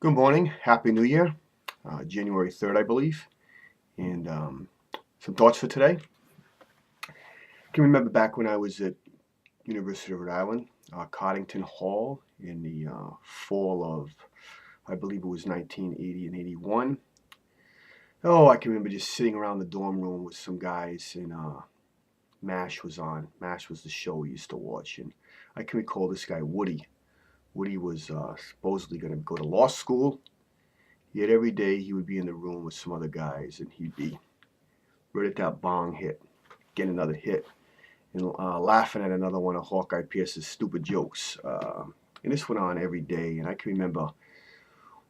Good morning. Happy New Year. January 3rd, I believe. And some thoughts for today. I can remember back when I was at University of Rhode Island, Coddington Hall in the fall of, I believe it was 1980 and 81. Oh, I can remember just sitting around the dorm room with some guys and MASH was on. MASH was the show we used to watch. And I can recall this guy, Woody. Woody was supposedly going to go to law school. Yet every day he would be in the room with some other guys and he'd be right at that bong hit, get another hit, and laughing at another one of Hawkeye Pierce's stupid jokes. And this went on every day. And I can remember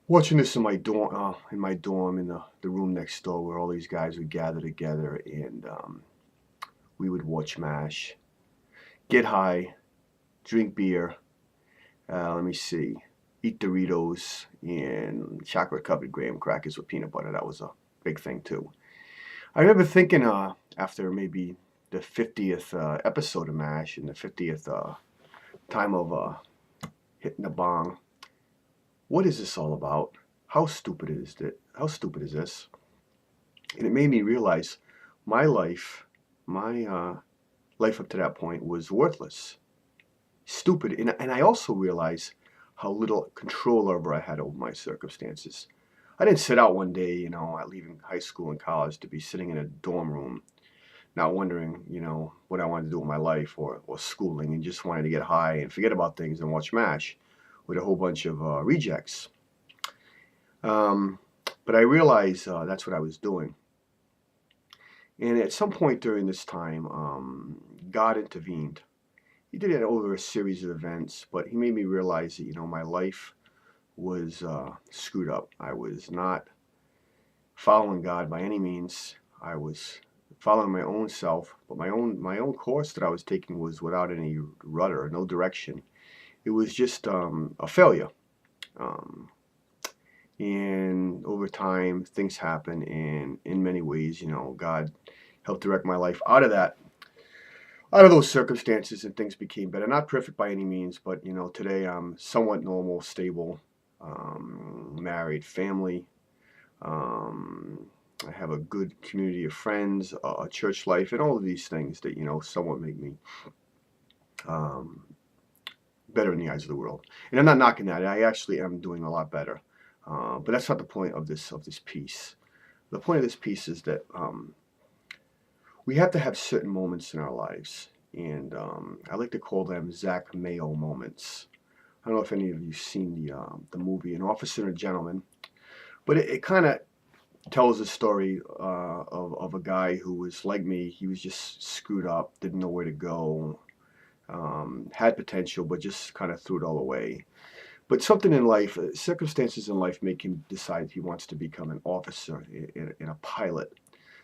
watching this in my dorm, in the room next door, where all these guys would gather together, and we would watch MASH, get high, drink beer. Let me see. Eat Doritos and chocolate covered graham crackers with peanut butter. That was a big thing too. I remember thinking after maybe the 50th episode of MASH and the 50th time of hitting the bong, what is this all about? How stupid is it? How stupid is this? And it made me realize my life, my life up to that point was worthless, stupid. And I also realized how little control over I had over my circumstances. I didn't set out one day, at leaving high school and college to be sitting in a dorm room, not wondering, what I wanted to do with my life or schooling, and just wanted to get high and forget about things and watch MASH with a whole bunch of rejects. But I realized that's what I was doing. And at some point during this time, God intervened. He did it over a series of events, but he made me realize that, my life was screwed up. I was not following God by any means. I was following my own self, but my own course that I was taking was without any rudder, no direction. It was just a failure. And over time, things happen, and in many ways, God helped direct my life out of those circumstances, and things became better. Not perfect by any means, but today I'm somewhat normal, stable, married, family. I have a good community of friends, a church life, and all of these things that somewhat make me better in the eyes of the world. And I'm not knocking that. I actually am doing a lot better. But that's not the point of this piece. The point of this piece is that we have to have certain moments in our lives, and I like to call them Zac Mayo moments. I don't know if any of you've seen the movie An Officer and a Gentleman, but it kind of tells the story of a guy who was like me. He was just screwed up, didn't know where to go, had potential, but just kind of threw it all away. But something in life, circumstances in life make him decide he wants to become an officer and a pilot.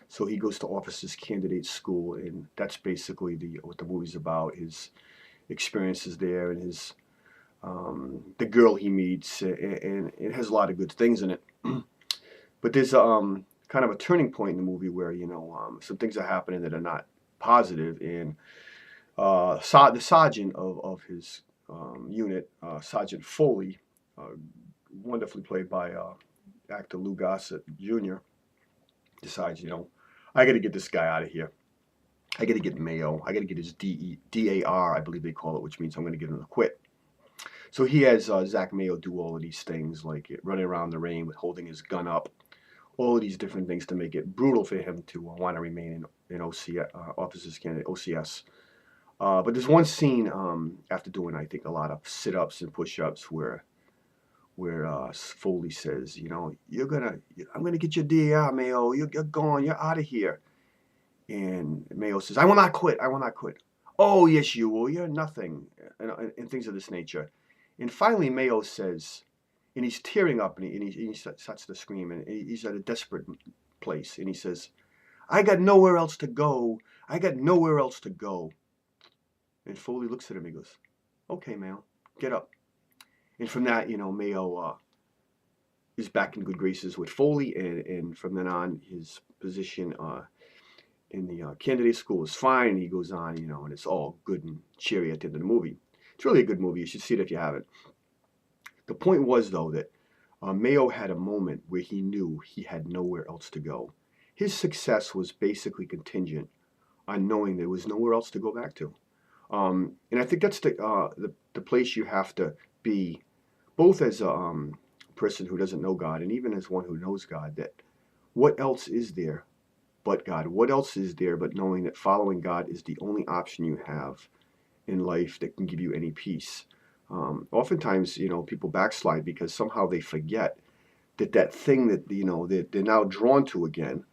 So he goes to officers candidate school, and that's basically what the movie's about, his experiences there and his the girl he meets, and it has a lot of good things in it. But there's kind of a turning point in the movie where some things are happening that are not positive, and the sergeant of his unit, Sergeant Foley, wonderfully played by actor Lou Gossett Jr., decides, I got to get this guy out of here. I got to get Mayo. I got to get his DAR, I believe they call it, which means I'm going to get him to quit. So he has Zac Mayo do all of these things, like running around the rain with holding his gun up, all of these different things to make it brutal for him to want to remain in OCS, officers candidate, OCS. But there's one scene after doing, I think, a lot of sit-ups and push-ups where Foley says, I'm gonna get your DAR, Mayo. You're gone. You're out of here. And Mayo says, I will not quit. I will not quit. Oh, yes, you will. You're nothing, and things of this nature. And finally, Mayo says, and he's tearing up, and he starts to scream, and he's at a desperate place, and he says, I got nowhere else to go. I got nowhere else to go. And Foley looks at him. He goes, okay, Mayo, get up. And from that, Mayo is back in good graces with Foley. And from then on, his position in the candidate school is fine. And he goes on, and it's all good and cheery at the end of the movie. It's really a good movie. You should see it if you haven't. The point was, though, that Mayo had a moment where he knew he had nowhere else to go. His success was basically contingent on knowing there was nowhere else to go back to. And I think that's the place you have to be, both as a person who doesn't know God and even as one who knows God, that what else is there but God? What else is there but knowing that following God is the only option you have in life that can give you any peace? Oftentimes, people backslide because somehow they forget that that thing that, that they're now drawn to again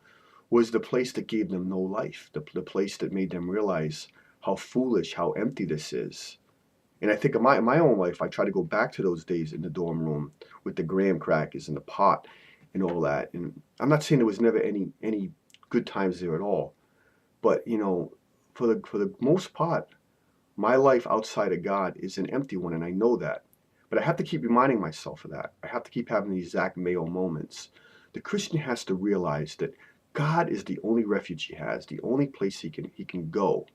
was the place that gave them no life, the place that made them realize how foolish, how empty this is. And I think in my own life, I try to go back to those days in the dorm room with the graham crackers and the pot and all that. And I'm not saying there was never any good times there at all, but for the most part, my life outside of God is an empty one, and I know that. But I have to keep reminding myself of that. I have to keep having these Zac Mayo moments. The Christian has to realize that God is the only refuge he has, the only place he can go,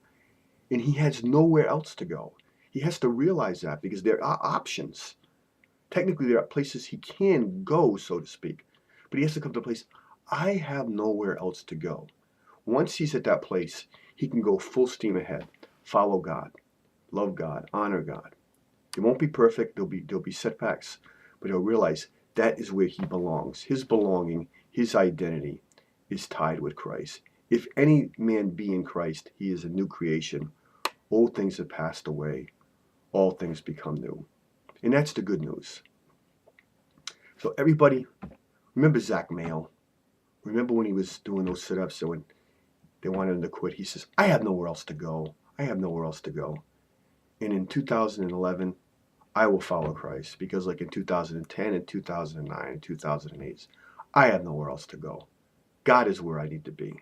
and he has nowhere else to go. He has to realize that because there are options. Technically, there are places he can go, so to speak, but he has to come to a place. I have nowhere else to go. Once he's at that place, he can go full steam ahead, follow God, love God, honor God. It won't be perfect. There'll be setbacks, but he'll realize that is where he belongs. His belonging, his identity, is tied with Christ. If any man be in Christ, he is a new creation. Old things have passed away. All things become new. And that's the good news. So everybody, remember Zac Mayo. Remember when he was doing those sit-ups, so when they wanted him to quit, he says, I have nowhere else to go. I have nowhere else to go. And in 2011, I will follow Christ because like in 2010 and 2009 and 2008, I have nowhere else to go. God is where I need to be.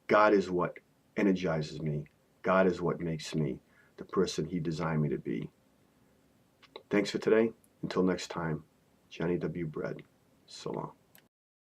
God is what energizes me. God is what makes me the person he designed me to be. Thanks for today. Until next time, Johnny W. Bread. So long.